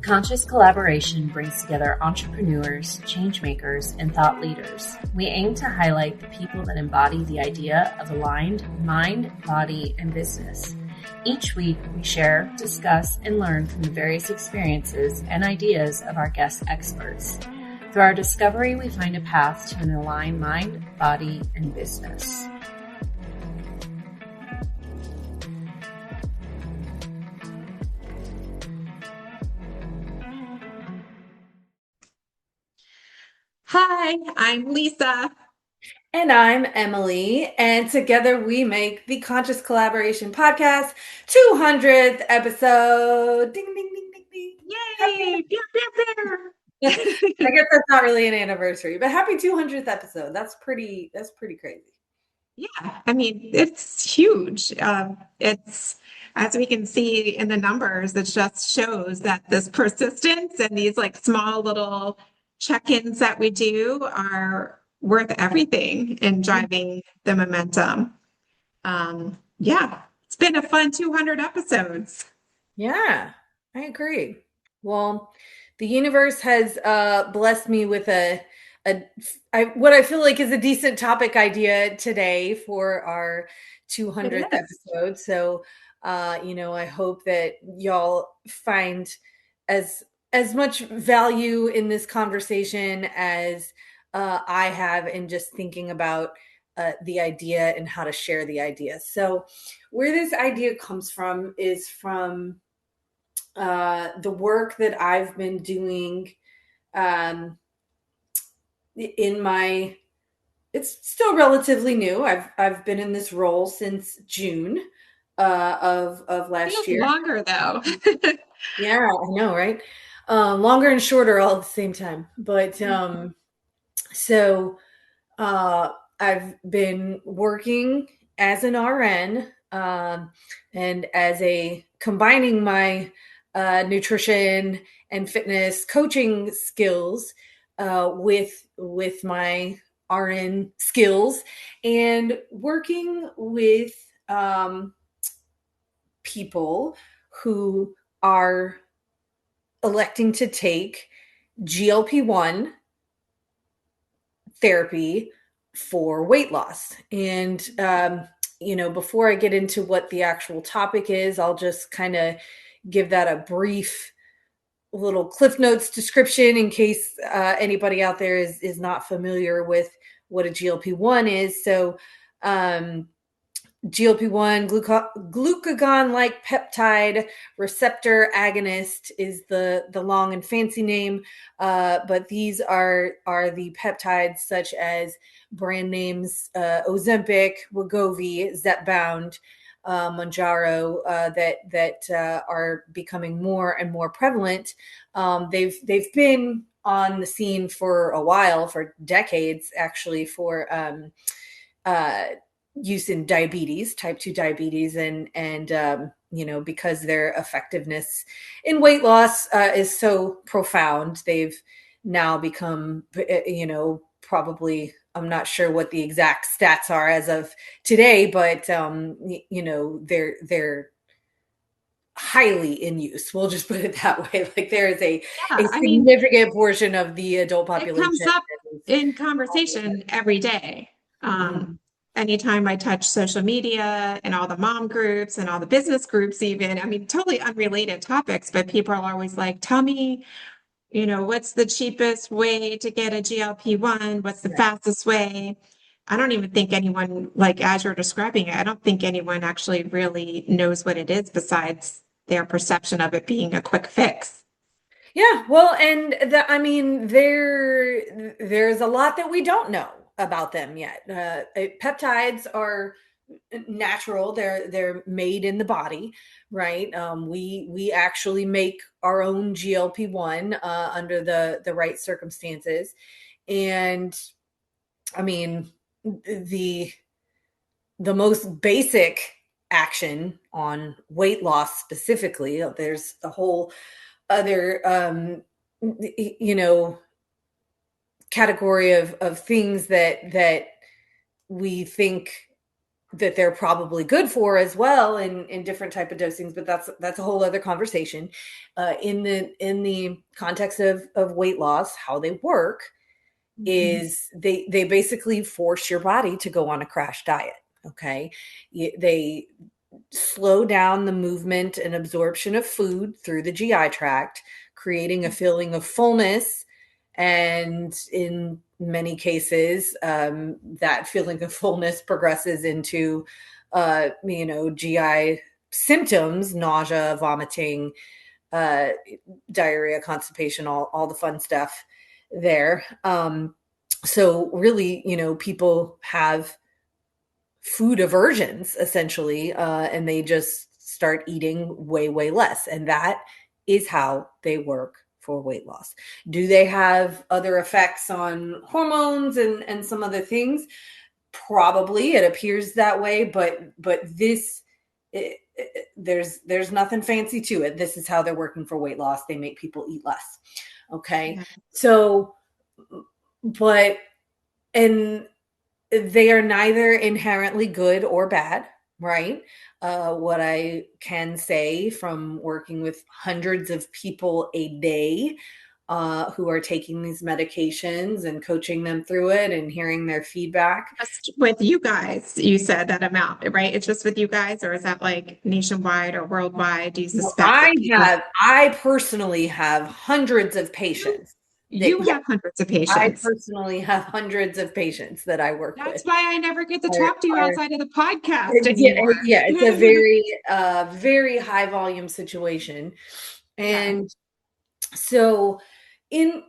Conscious collaboration brings together entrepreneurs, changemakers, and thought leaders. We aim to highlight the people that embody the idea of aligned mind, body, and business. Each week, we share, discuss, and learn from the various experiences and ideas of our guest experts. Through our discovery, we find a path to an aligned mind, body, and business. Hi, I'm Lisa. And I'm Emily, and together we make the Conscious Collaboration Podcast 200th episode. Ding, ding, ding, ding, ding. Yay! Pew, pew, pew. I guess that's not really an anniversary, but happy 200th episode. That's pretty crazy. Yeah, I mean, it's huge. It's, as we can see in the numbers, it just shows that this persistence and these like small little check-ins that we do are worth everything in driving the momentum. Yeah, it's been a fun 200 episodes. Yeah, I agree. Well, the universe has blessed me with what I feel like is a decent topic idea today for our 200th episode. So, I hope that y'all find as much value in this conversation as I have in just thinking about the idea and how to share the idea. So, where this idea comes from is from the work that I've been doing in my, it's still relatively new. I've been in this role since June of last year. Longer though. Yeah, I know, right? Longer and shorter all at the same time. But so I've been working as an RN and as a combining my nutrition and fitness coaching skills with my RN skills and working with people who are electing to take GLP-1 therapy for weight loss. And, before I get into what the actual topic is, I'll just kind of give that a brief little Cliff Notes description in case anybody out there is not familiar with what a GLP-1 is. So GLP-1, glucagon-like peptide receptor agonist is the long and fancy name, but these are the peptides such as brand names Ozempic, Wegovy, Zepbound, Mounjaro that are becoming more and more prevalent. They've been on the scene for a while, for decades actually, for use in diabetes, type 2 diabetes, and because their effectiveness in weight loss is so profound, they've now become, probably, I'm not sure what the exact stats are as of today, but they're highly in use. We'll just put it that way. Like there is a significant portion of the adult population. It comes up in conversation every day. Anytime I touch social media and all the mom groups and all the business groups, even, I mean, totally unrelated topics, but people are always like, tell me, what's the cheapest way to get a GLP-1? What's the fastest way? I don't even think anyone, like as you're describing it, I don't think anyone actually really knows what it is besides their perception of it being a quick fix. Yeah, well, and there's a lot that we don't know about them yet. Peptides are natural; they're made in the body, right? We actually make our own GLP-1 under the right circumstances, and I mean the most basic action on weight loss specifically. There's a whole other category of things that we think that they're probably good for as well in different type of dosings, but that's a whole other conversation. In the context of weight loss, how they work is they basically force your body to go on a crash diet. Okay. They slow down the movement and absorption of food through the GI tract, creating a feeling of fullness. And in many cases, that feeling of fullness progresses into, GI symptoms, nausea, vomiting, diarrhea, constipation, all the fun stuff there. So really, people have food aversions essentially, and they just start eating way, way less. And that is how they work for weight loss. Do they have other effects on hormones and some other things? Probably, it appears that way, but this, there's nothing fancy to it. This is how they're working for weight loss. They make people eat less. Okay. Yeah. So, and they are neither inherently good or bad, right? What I can say from working with hundreds of people a day who are taking these medications and coaching them through it and hearing their feedback. Just with you guys, you said that amount, right? It's just with you guys, or is that like nationwide or worldwide? Do you suspect? I personally have hundreds of patients. You have hundreds of patients. I personally have hundreds of patients that I work with. That's why I never get to talk to you outside of the podcast anymore. Yeah, it's a very, very high volume situation. And so in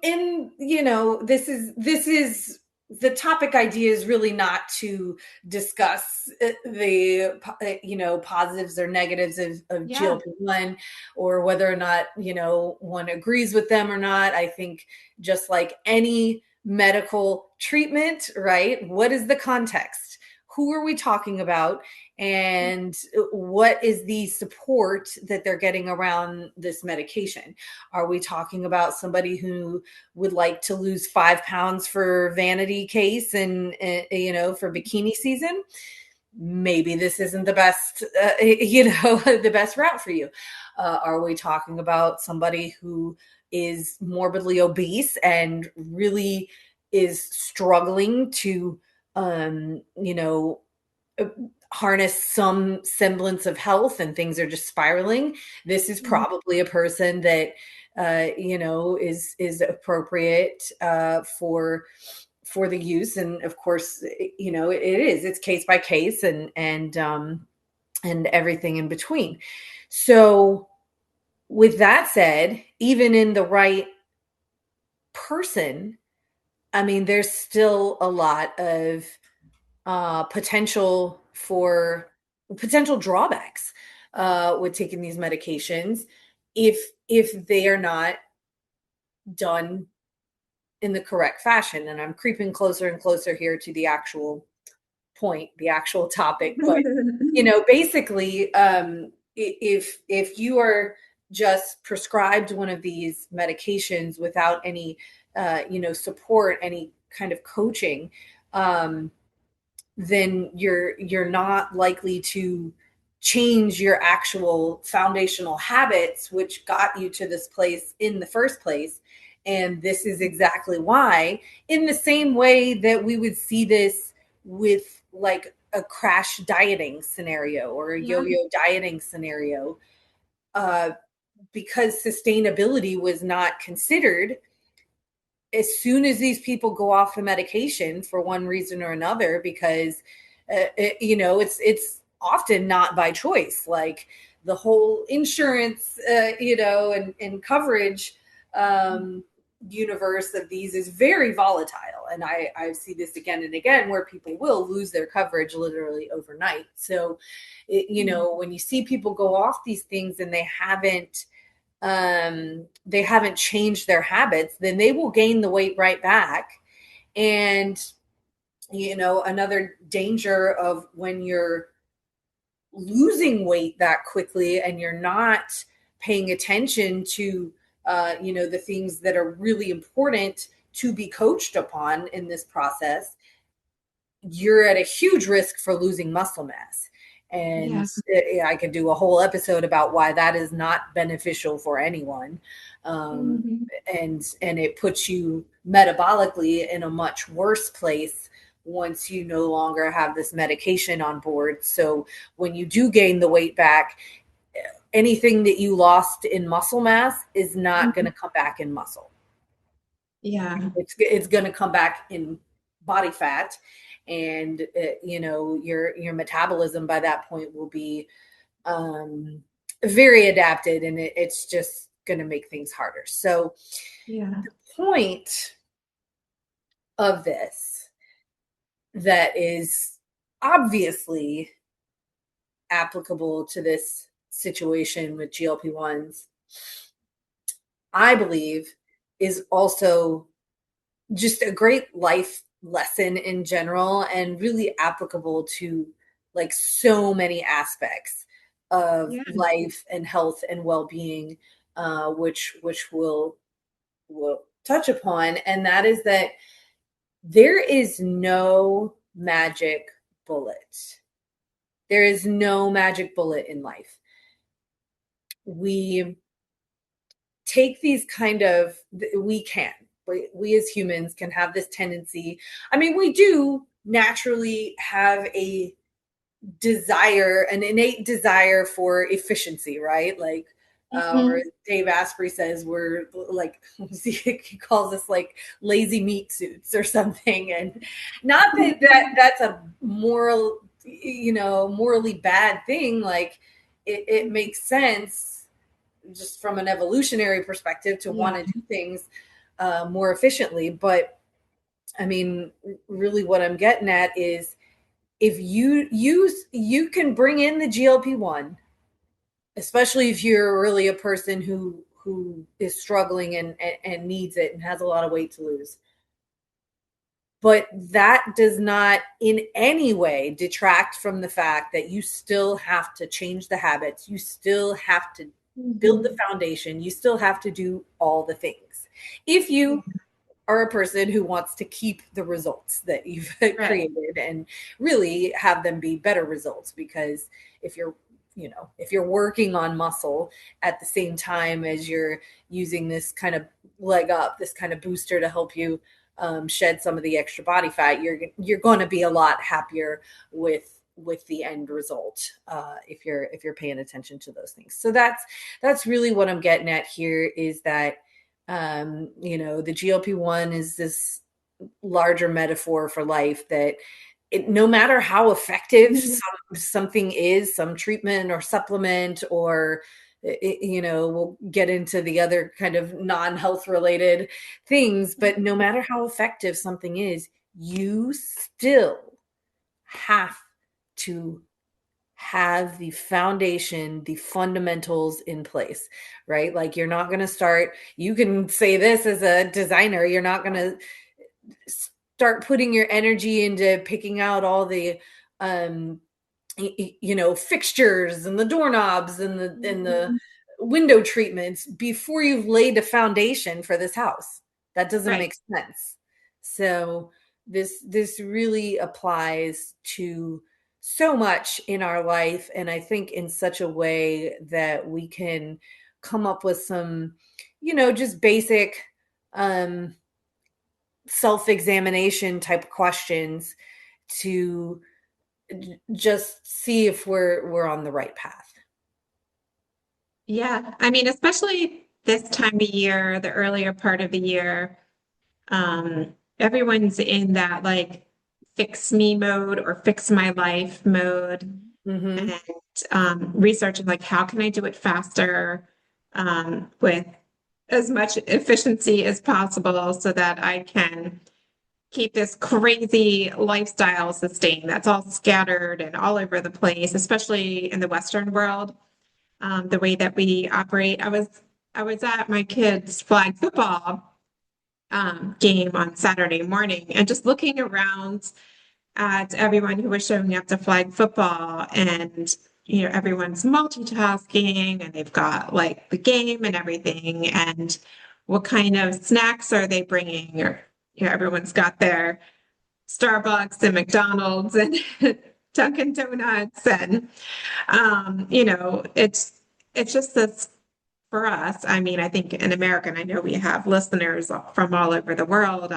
this is the topic idea is really not to discuss the positives or negatives of GLP-1 or whether or not one agrees with them or not. I think just like any medical treatment, right? What is the context? Who are we talking about? And what is the support that they're getting around this medication? Are we talking about somebody who would like to lose 5 pounds for vanity case and, for bikini season? Maybe this isn't the best, the best route for you. Are we talking about somebody who is morbidly obese and really is struggling to, harness some semblance of health and things are just spiraling? This is probably a person that, is appropriate for the use. And of course, it's case by case and everything in between. So with that said, even in the right person, I mean, there's still a lot of potential drawbacks with taking these medications if they are not done in the correct fashion. And I'm creeping closer and closer here to the actual point, the actual topic. But basically, if you are just prescribed one of these medications without any support, any kind of coaching, then you're not likely to change your actual foundational habits, which got you to this place in the first place. And this is exactly why, in the same way that we would see this with like a crash dieting scenario or a yo-yo dieting scenario, because sustainability was not considered. As soon as these people go off the medication for one reason or another, because it's often not by choice, like the whole insurance and coverage universe of these is very volatile, and I see this again and again where people will lose their coverage literally overnight. So when you see people go off these things and they haven't changed their habits, then they will gain the weight right back. And, another danger of when you're losing weight that quickly and you're not paying attention to, the things that are really important to be coached upon in this process, you're at a huge risk for losing muscle mass. And I could do a whole episode about why that is not beneficial for anyone. And it puts you metabolically in a much worse place once you no longer have this medication on board. So when you do gain the weight back, anything that you lost in muscle mass is not going to come back in muscle. Yeah. It's going to come back in body fat, and your metabolism by that point will be very adapted, and it's just going to make things harder. So the point of this that is obviously applicable to this situation with GLP-1s, I believe, is also just a great life lesson in general, and really applicable to like so many aspects of life and health and well-being, which we'll touch upon. And that is that there is no magic bullet. There is no magic bullet in life. We take these we as humans can have this tendency. I mean, we do naturally have an innate desire for efficiency, right? Like, or Dave Asprey says, we're like, he calls us like lazy meat suits or something. And not that's a morally bad thing. Like, it makes sense just from an evolutionary perspective to want to do things more efficiently. But I mean, really what I'm getting at is, if you can bring in the GLP-1, especially if you're really a person who is struggling and needs it and has a lot of weight to lose. But that does not in any way detract from the fact that you still have to change the habits. You still have to build the foundation. You still have to do all the things. If you are a person who wants to keep the results that you've created and really have them be better results, because if you're working on muscle at the same time as you're using this kind of leg up, this kind of booster to help you shed some of the extra body fat, you're going to be a lot happier with the end result if you're paying attention to those things. So that's really what I'm getting at here, is that the GLP-1 is this larger metaphor for life, that no matter how effective something is, some treatment or supplement, or we'll get into the other kind of non-health related things, but no matter how effective something is, you still have to have the foundation, the fundamentals in place, right? Like, you're not going to start, you can say this as a designer, you're not going to start putting your energy into picking out all the fixtures and the doorknobs and the window treatments before you've laid a foundation for this house. That doesn't make sense. So this really applies to so much in our life, and I think in such a way that we can come up with some just basic self-examination type questions to just see if we're on the right path. Yeah, I mean, especially this time of year, the earlier part of the year, everyone's in that like fix me mode or fix my life mode, and researching like, how can I do it faster with as much efficiency as possible so that I can keep this crazy lifestyle sustained that's all scattered and all over the place, especially in the Western world. The way that we operate. I was at my kids' flag football game on Saturday morning, and just looking around at everyone who was showing up to flag football, and everyone's multitasking, and they've got like the game and everything, and what kind of snacks are they bringing? Or everyone's got their Starbucks and McDonald's and Dunkin' Donuts and it's just this for us. I mean, I think in America, and I know we have listeners from all over the world.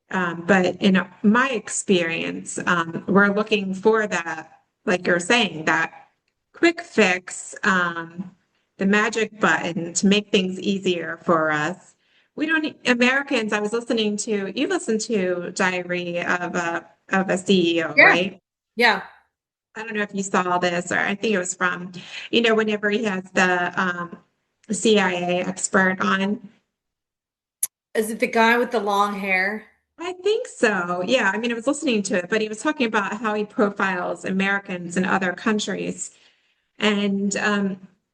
But in my experience, we're looking for that, like you're saying, that quick fix, the magic button to make things easier for us. We don't need Americans. I was listening to you listen to Diary of a CEO, Yeah. right? Yeah. I don't know if you saw this, or I think it was from, whenever he has the CIA expert on. Is it the guy with the long hair? I think so. Yeah. I mean, I was listening to it, but he was talking about how he profiles Americans in other countries. And,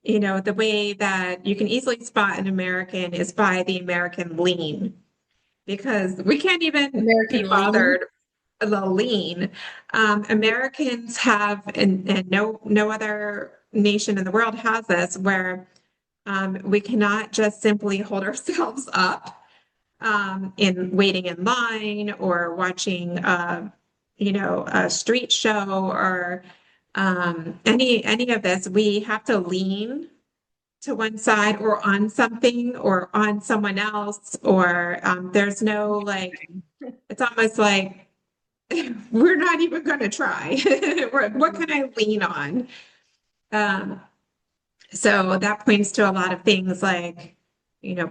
the way that you can easily spot an American is by the American lean, because we can't even be American lean. bothered the lean. Americans have, and no other nation in the world has this, where we cannot just simply hold ourselves up in waiting in line or watching, a street show or any of this. We have to lean to one side or on something or on someone else, or there's no like, it's almost like we're not even going to try. What can I lean on? Um, so that points to a lot of things like,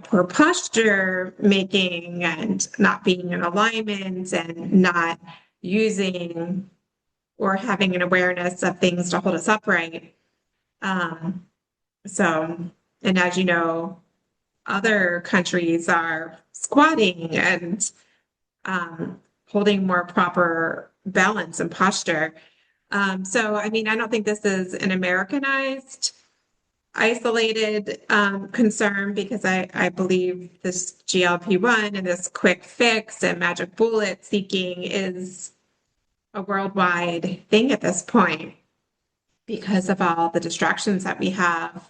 poor posture making and not being in alignment and not using or having an awareness of things to hold us upright. Um, so, and as you know, other countries are squatting and holding more proper balance and posture. So, I mean, I don't think this is an Americanized, isolated concern, because I believe this GLP-1 and this quick fix and magic bullet seeking is a worldwide thing at this point because of all the distractions that we have.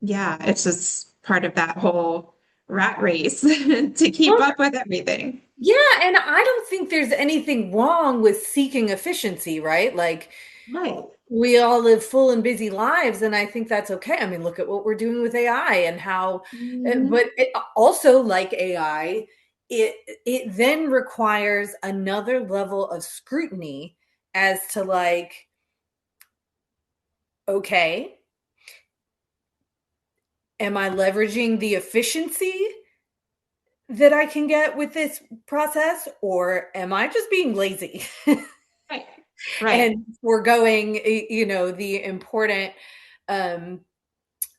Yeah, it's just part of that whole rat race to keep up with everything. Yeah, and I don't think there's anything wrong with seeking efficiency, right? Like, Right. we all live full and busy lives, and I think that's okay. I mean, look at what we're doing with AI and how, Mhm. but it also, like AI, it then requires another level of scrutiny as to like, okay, am I leveraging the efficiency that I can get with this process, or am I just being lazy? Right. Right. And foregoing, the important, um,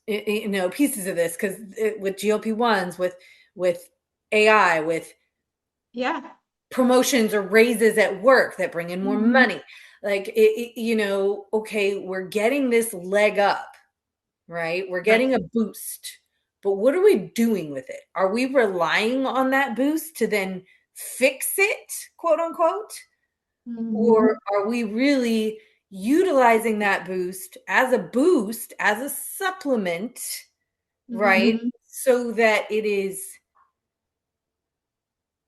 pieces of this, because with GLP-1s, with AI, with Yeah. promotions or raises at work that bring in more Mhm. money, like okay, we're getting this leg up, right? We're Right. getting a boost, but what are we doing with it? Are we relying on that boost to then fix it, quote unquote? Mhm. Or are we really utilizing that boost, as a supplement, right? Mhm. So that it is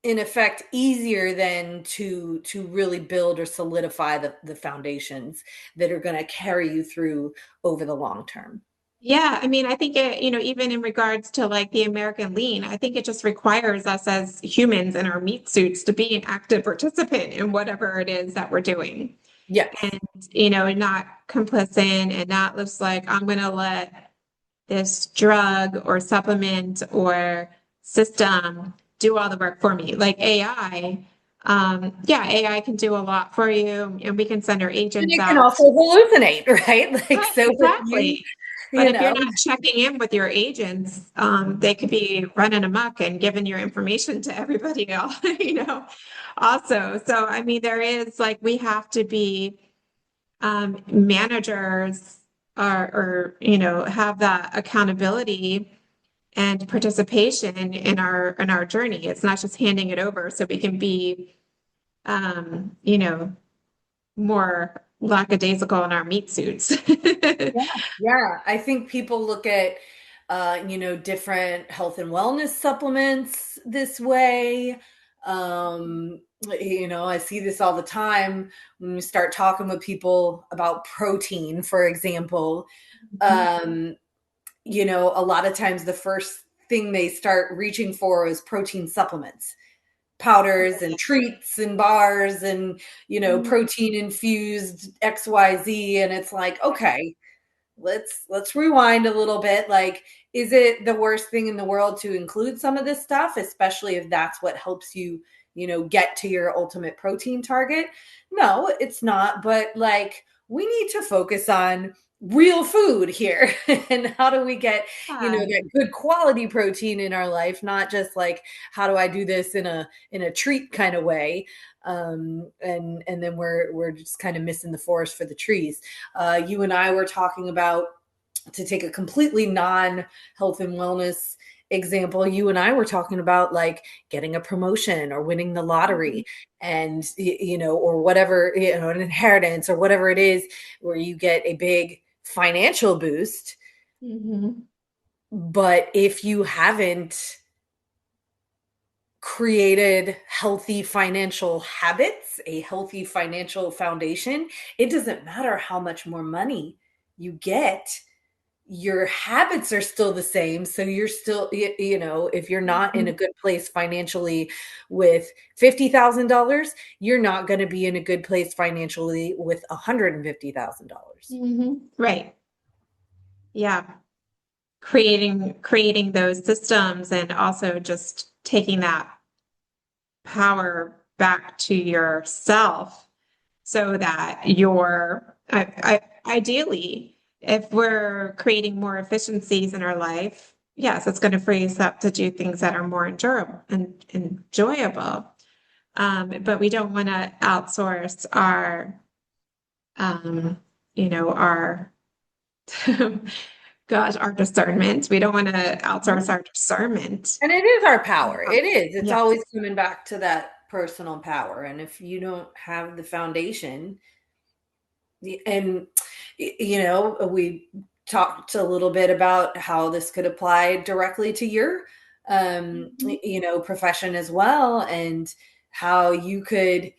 in effect easier than to really build or solidify the foundations that are going to carry you through over the long term. Yeah, I mean, I think it, even in regards to like the American lean, I think it just requires us as humans in our meat suits to be an active participant in whatever it is that we're doing. Yes. And, not complicit and not just like, I'm going to let this drug or supplement or system do all the work for me. Like AI, yeah, AI can do a lot for you, and we can send our And agents it can out. also hallucinate, right? Like, Right, so if you, exactly. But if you're not checking in with your agents, they could be running amok and giving your information to everybody else, also. So, I mean, there is like, we have to be managers have that accountability and participation in our journey. It's not just handing it over so we can be, um, you know, more lackadaisical in our meat suits. Yeah, yeah. I think people look at, different health and wellness supplements this way. I see this all the time when we start talking with people about protein, for example. A lot of times the first thing they start reaching for is protein supplements, powders and treats and bars and, protein infused XYZ. And it's like, okay, let's rewind a little bit. Like, is it the worst thing in the world to include some of this stuff, especially if that's what helps you, get to your ultimate protein target? No, it's not. But like, we need to focus on real food here and how do we get that good quality protein in our life, not just like, how do I do this in a treat kind of way. And then we're just kind of missing the forest for the trees. You and I were talking about, to take a completely non-health and wellness example, you and I were talking about like getting a promotion or winning the lottery and, or whatever, an inheritance or whatever it is, where you get a big financial boost. But if you haven't created healthy financial habits, a healthy financial foundation, it doesn't matter how much more money you get, your habits are still the same. So you're still, if you're not in a good place financially with $50,000, you're not going to be in a good place financially with $150,000. Right. Yeah. Creating those systems and also just taking that power back to yourself so that ideally, if we're creating more efficiencies in our life, yes, it's going to free us up to do things that are more enjoyable. But we don't want to outsource our our discernment. We don't want to outsource our discernment. And it is our power. It is. It's always coming back to that personal power. And if you don't have the foundation, and, we talked a little bit about how this could apply directly to your, profession as well, and how you could,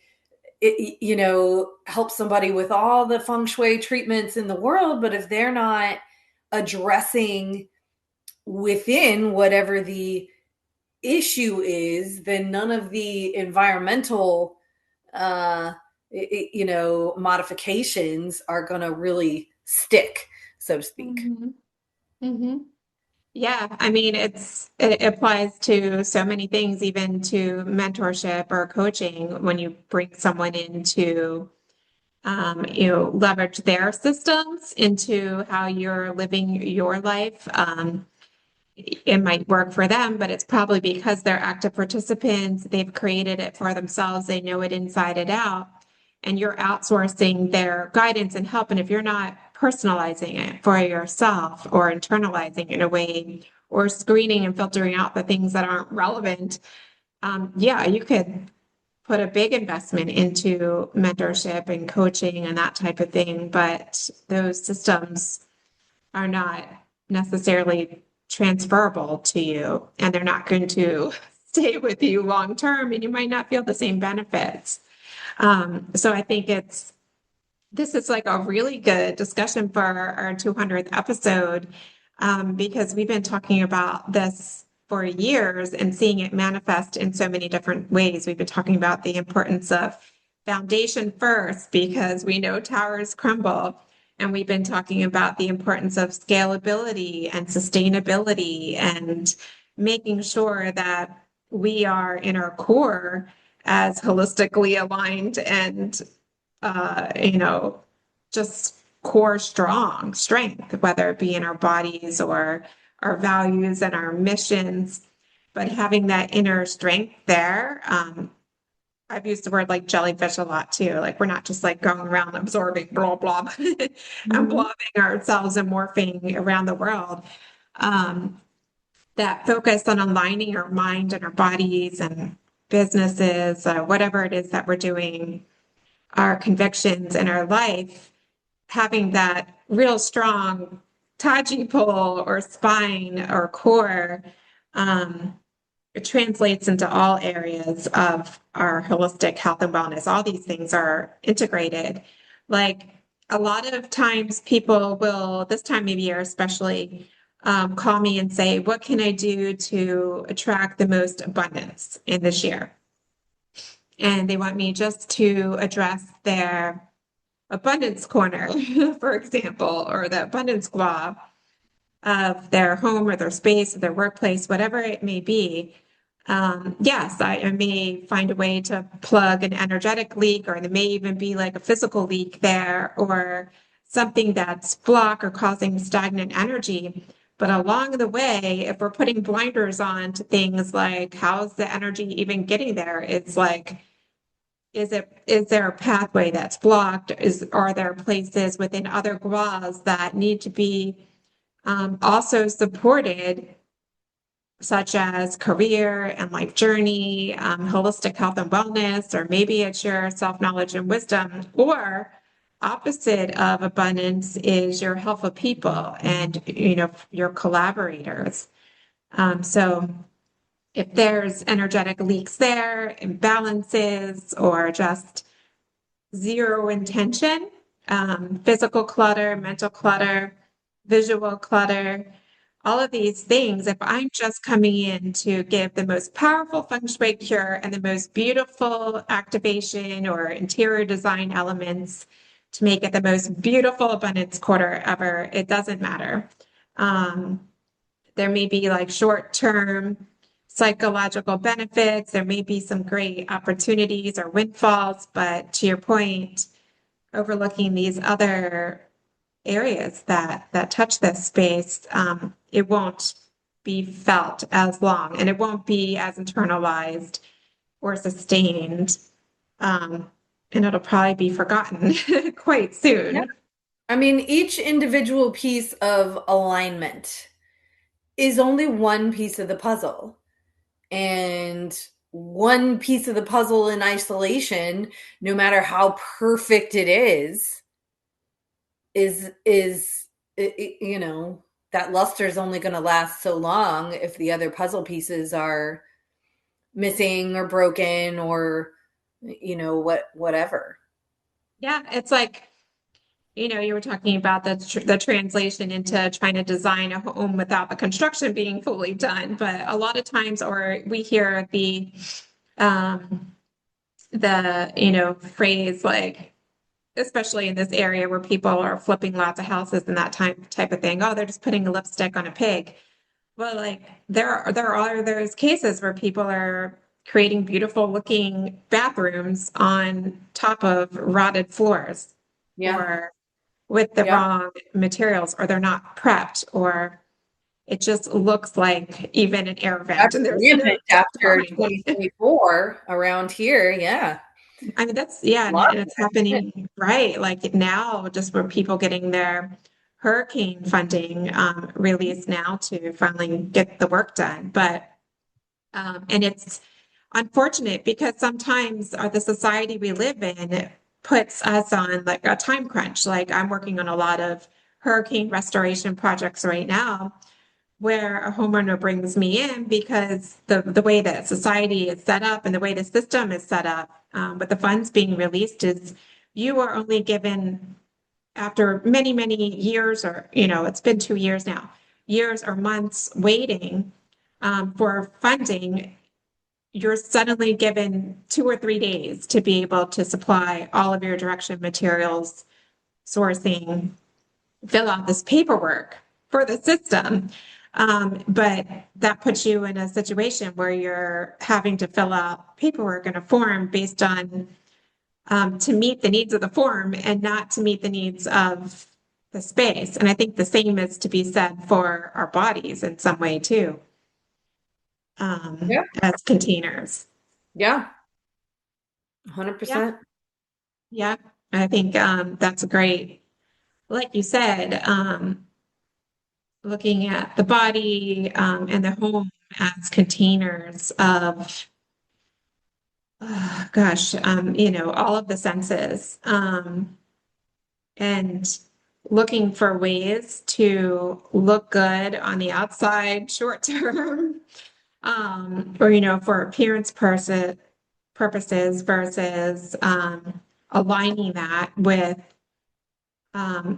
help somebody with all the feng shui treatments in the world. But if they're not addressing within whatever the issue is, then none of the environmental modifications are going to really stick, so to speak. Yeah, I mean, it applies to so many things, even to mentorship or coaching. When you bring someone in to leverage their systems into how you're living your life. It might work for them, but it's probably because they're active participants. They've created it for themselves. They know it inside and out. And you're outsourcing their guidance and help. And if you're not personalizing it for yourself or internalizing it in a way, or screening and filtering out the things that aren't relevant, you could put a big investment into mentorship and coaching and that type of thing. But those systems are not necessarily transferable to you, and they're not going to stay with you long term, and you might not feel the same benefits. So I think this is like a really good discussion for our 200th episode, because we've been talking about this for years and seeing it manifest in so many different ways. We've been talking about the importance of foundation first, because we know towers crumble. And we've been talking about the importance of scalability and sustainability and making sure that we are in our core as holistically aligned and, just core strength, whether it be in our bodies or our values and our missions. But having that inner strength there, I've used the word like jellyfish a lot too. Like, we're not just like going around absorbing blah, blah, and blobbing ourselves and morphing around the world. That focus on aligning our mind and our bodies and businesses, whatever it is that we're doing, our convictions in our life, having that real strong taji pull or spine or core, it translates into all areas of our holistic health and wellness. All these things are integrated. Like a lot of times people will, this time of year especially, call me and say, what can I do to attract the most abundance in this year? And they want me just to address their abundance corner, for example, or the abundance squad of their home or their space or their workplace, whatever it may be. Yes, I may find a way to plug an energetic leak, or there may even be like a physical leak there, or something that's blocked or causing stagnant energy. But along the way, if we're putting blinders on to things like how's the energy even getting there, it's like, is there a pathway that's blocked? Are there places within other laws that need to be also supported, such as career and life journey, holistic health and wellness, or maybe it's your self-knowledge and wisdom, or opposite of abundance is your health of people and, your collaborators. So if there's energetic leaks there, imbalances, or just zero intention, physical clutter, mental clutter, visual clutter, all of these things, if I'm just coming in to give the most powerful feng shui cure and the most beautiful activation or interior design elements to make it the most beautiful abundance quarter ever, it doesn't matter. There may be like short-term psychological benefits. There may be some great opportunities or windfalls, but to your point, overlooking these other areas that touch this space, it won't be felt as long, and it won't be as internalized or sustained, and it'll probably be forgotten quite soon. Yeah. I mean, each individual piece of alignment is only one piece of the puzzle. And one piece of the puzzle in isolation, no matter how perfect it is that luster is only going to last so long if the other puzzle pieces are missing or broken or whatever. Yeah, it's like, you were talking about the translation into trying to design a home without the construction being fully done. But a lot of times, or we hear the phrase, like, especially in this area where people are flipping lots of houses and that type of thing. Oh, they're just putting a lipstick on a pig. Well, like there are those cases where people are creating beautiful looking bathrooms on top of rotted floors, or with the wrong materials, or they're not prepped, or it just looks like even an air vent. That's and there's after 2024 around here. Yeah. I mean, and it's happening right. Like now, just where people getting their hurricane funding released now to finally get the work done. But, and it's unfortunate because sometimes the society we live in puts us on like a time crunch. Like I'm working on a lot of hurricane restoration projects right now, where a homeowner brings me in because the way that society is set up and the way the system is set up, with the funds being released, is you are only given, after many, many years, or, it's been 2 years now, years or months waiting for funding, you're suddenly given 2 or 3 days to be able to supply all of your direction materials, sourcing, fill out this paperwork for the system. But that puts you in a situation where you're having to fill out paperwork in a form based on to meet the needs of the form and not to meet the needs of the space. And I think the same is to be said for our bodies in some way too, as containers. Yeah. 100%. Yeah. I think that's a great, like you said, looking at the body and the home as containers of, all of the senses, and looking for ways to look good on the outside short term, or, for appearance purposes versus aligning that with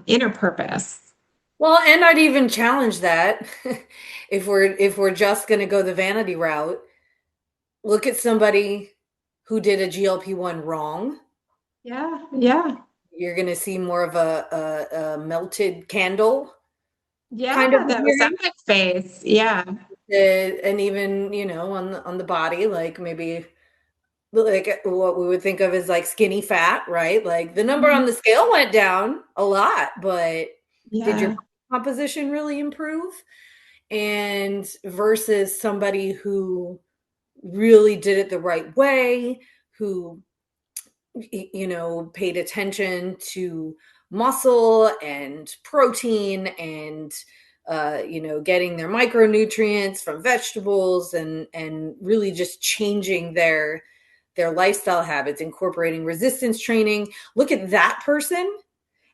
inner purpose. Well, and I'd even challenge that if we're just going to go the vanity route, look at somebody who did a GLP-1 wrong. Yeah, yeah. You're going to see more of a melted candle Yeah, kind of that appearance. Ozempic face. Yeah. And even, on the body, like maybe like what we would think of as like skinny fat, right? Like the number on the scale went down a lot, but did your Yeah. composition really improve? And versus somebody who really did it the right way, who paid attention to muscle and protein and getting their micronutrients from vegetables and really just changing their lifestyle habits, incorporating resistance training. Look at that person.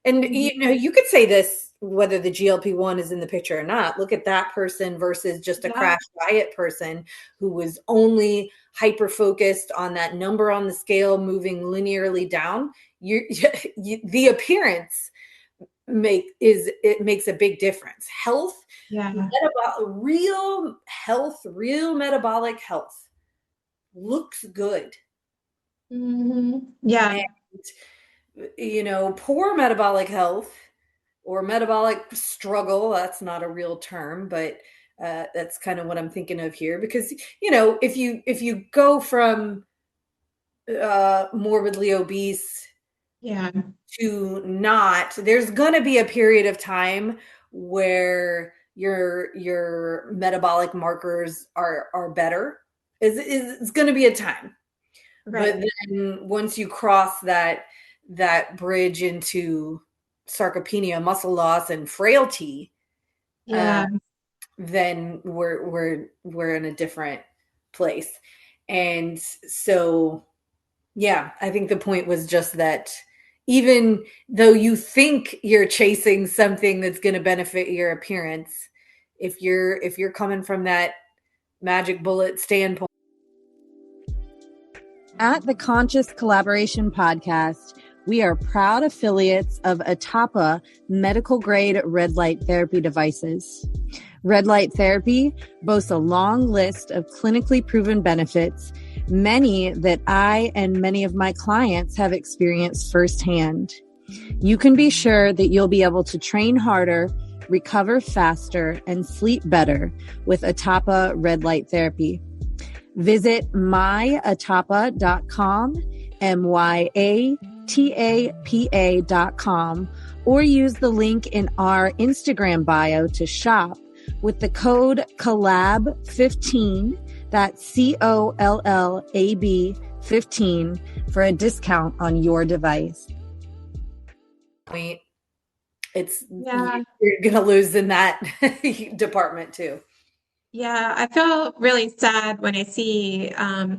And you could say this whether the GLP-1 is in the picture or not. Look at that person versus just a crash diet person who was only hyper focused on that number on the scale moving linearly down. The appearance makes a big difference. Health, real health, real metabolic health looks good. Yeah. And, poor metabolic health or metabolic struggle, that's not a real term, but that's kind of what I'm thinking of here. Because, if you go from morbidly obese to not, there's going to be a period of time where your metabolic markers are better. It's going to be a time. Right. But then once you cross that bridge into sarcopenia, muscle loss, and frailty, then we're in a different place. And so, I think the point was just that even though you think you're chasing something that's going to benefit your appearance, if you're coming from that magic bullet standpoint. At the Conscious Collaboration Podcast, we are proud affiliates of Atapa medical grade red light therapy devices. Red light therapy boasts a long list of clinically proven benefits, many that I and many of my clients have experienced firsthand. You can be sure that you'll be able to train harder, recover faster, and sleep better with Atapa Red Light Therapy. Visit myatapa.com, myatapa.com, or use the link in our Instagram bio to shop with the code COLLAB15, that's COLLAB 15, for a discount on your device. You're gonna lose in that department too. Yeah, I feel really sad when I see, and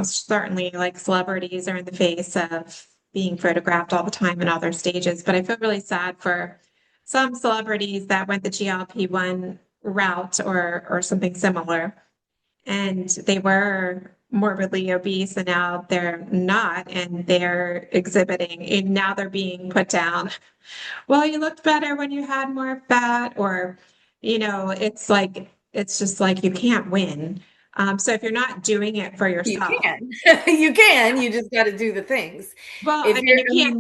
certainly like celebrities are in the face of being photographed all the time in all their stages, but I feel really sad for some celebrities that went the GLP-1 route or something similar, and they were morbidly obese and now they're not, and they're exhibiting, and now they're being put down. Well, you looked better when you had more fat, or, it's just like you can't win. So if you're not doing it for yourself, you can. You just got to do the things. Well, I mean, you can't.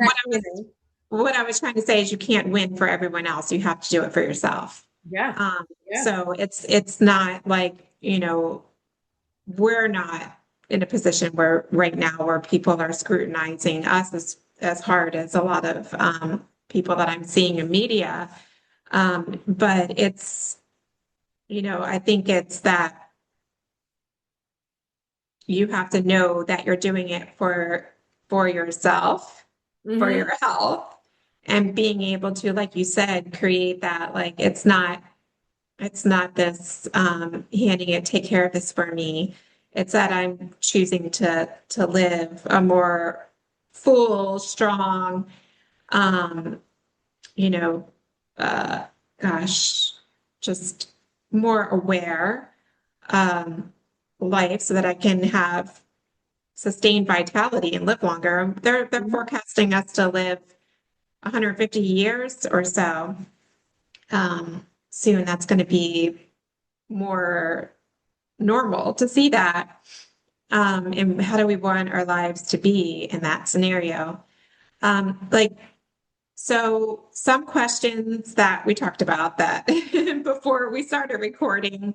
What I was trying to say is you can't win for everyone else. You have to do it for yourself. Yeah. So it's not like, we're not in a position where right now where people are scrutinizing us as hard as a lot of people that I'm seeing in media. But it's, I think it's that you have to know that you're doing it for yourself, for your health, and being able to, like you said, create that, like, it's not this handing it, take care of this for me. It's that I'm choosing to live a more full, strong, just more aware life so that I can have sustained vitality and live longer. They're forecasting us to live 150 years or so. Soon that's going to be more normal to see that. And how do we want our lives to be in that scenario? So some questions that we talked about that before we started recording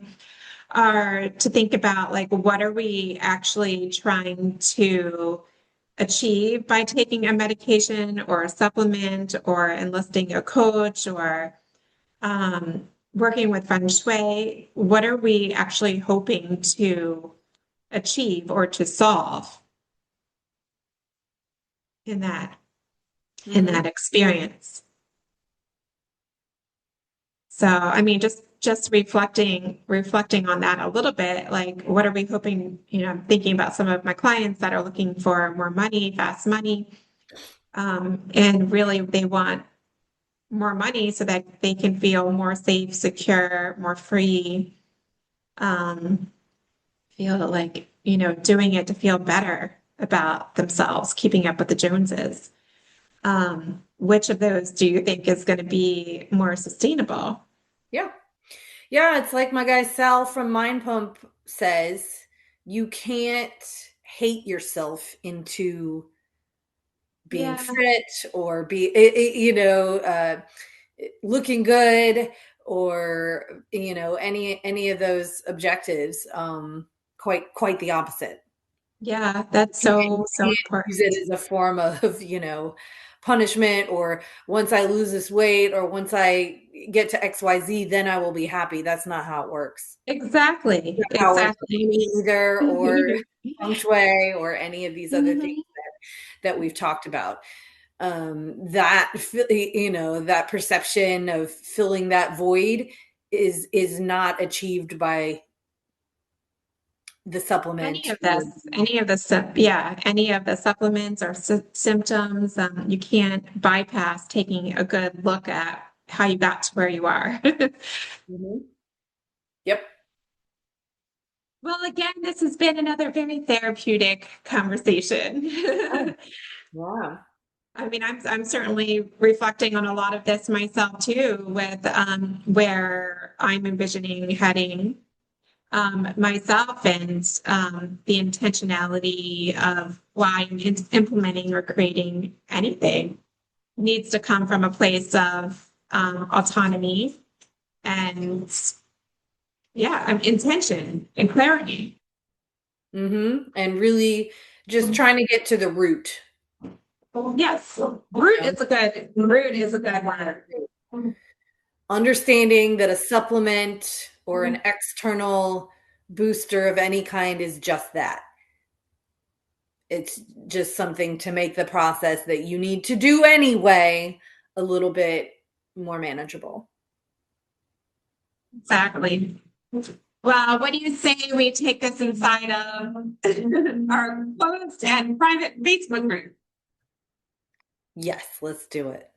are to think about, like, what are we actually trying to achieve by taking a medication or a supplement or enlisting a coach or working with feng shui? What are we actually hoping to achieve or to solve in that experience? So, I mean, just reflecting on that a little bit, like, what are we hoping, I'm thinking about some of my clients that are looking for more money, fast money. And really they want more money so that they can feel more safe, secure, more free, feel like, doing it to feel better about themselves, keeping up with the Joneses. Which of those do you think is going to be more sustainable? Yeah, it's like my guy Sal from Mind Pump says, you can't hate yourself into being fit or looking good, or any of those objectives. Quite the opposite. Yeah, that's so important. Use it as a form of punishment, or once I lose this weight, or once I get to XYZ, then I will be happy. That's not how it works. Exactly. Either, or feng shui, or any of these other things that we've talked about. That perception of filling that void is not achieved by the supplement. Any of the supplements or symptoms. You can't bypass taking a good look at how you got to where you are. Yep. Well, again, this has been another very therapeutic conversation. Wow. I mean, I'm certainly reflecting on a lot of this myself too, with where I'm envisioning heading myself, and the intentionality of why I'm implementing or creating anything needs to come from a place of autonomy and intention and clarity. And really just trying to get to the root. Yes, root is a good one. Understanding that a supplement or an external booster of any kind is just that. It's just something to make the process that you need to do anyway a little bit more manageable. Exactly. Well, what do you say we take this inside of our closed and private Facebook group? Yes, let's do it.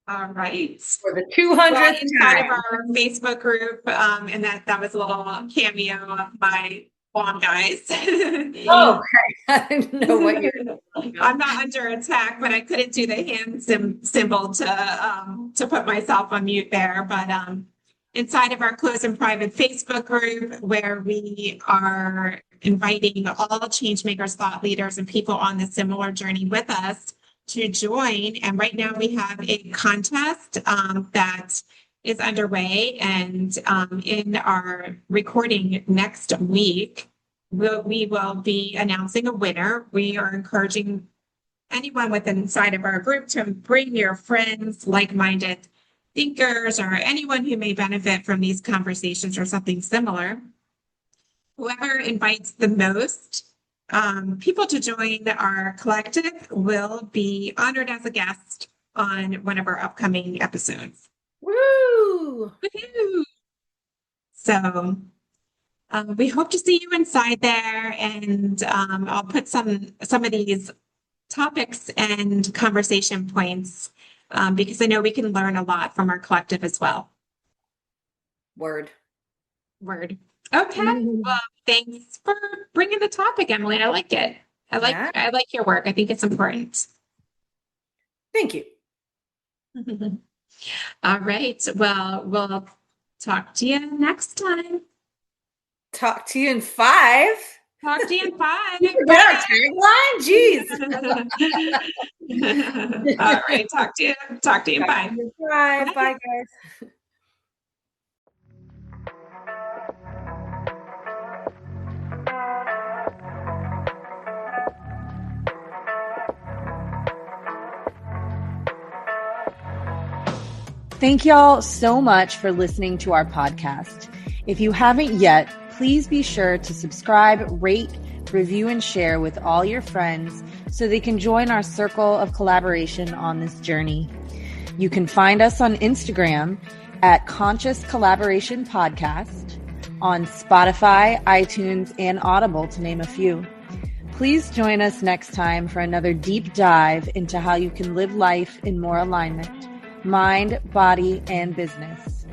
All right. For the 200th inside of our Facebook group, and that was a little cameo of my lawn guys. Oh, okay. I didn't know what you're doing. I'm not under attack, but I couldn't do the hand symbol to put myself on mute there. But inside of our closed and private Facebook group, where we are inviting all change makers, thought leaders, and people on the similar journey with us to join. And right now we have a contest that is underway, and in our recording next week, we will be announcing a winner. We are encouraging anyone within inside of our group to bring your friends, like-minded thinkers, or anyone who may benefit from these conversations or something similar. Whoever invites the most people to join our collective will be honored as a guest on one of our upcoming episodes. Woo! Woohoo! So we hope to see you inside there, and I'll put some of these topics and conversation points because I know we can learn a lot from our collective as well. Word. Word. Okay. Well, thanks for bringing the topic, Emily. I like it. I like your work. I think it's important. Thank you. All right. Well, we'll talk to you next time. Talk to you in 5. Talk to you in 5. Forget our tagline? Jeez. All right. Talk to you in 5. Bye. Bye, guys. Thank y'all so much for listening to our podcast. If you haven't yet, please be sure to subscribe, rate, review, and share with all your friends so they can join our circle of collaboration on this journey. You can find us on Instagram at Conscious Collaboration Podcast, on Spotify, iTunes, and Audible, to name a few. Please join us next time for another deep dive into how you can live life in more alignment, mind, body, and business.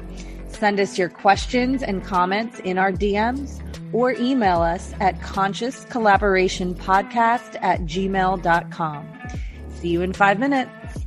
Send us your questions and comments in our DMs or email us at consciouscollaborationpodcast@gmail.com. See you in 5 minutes.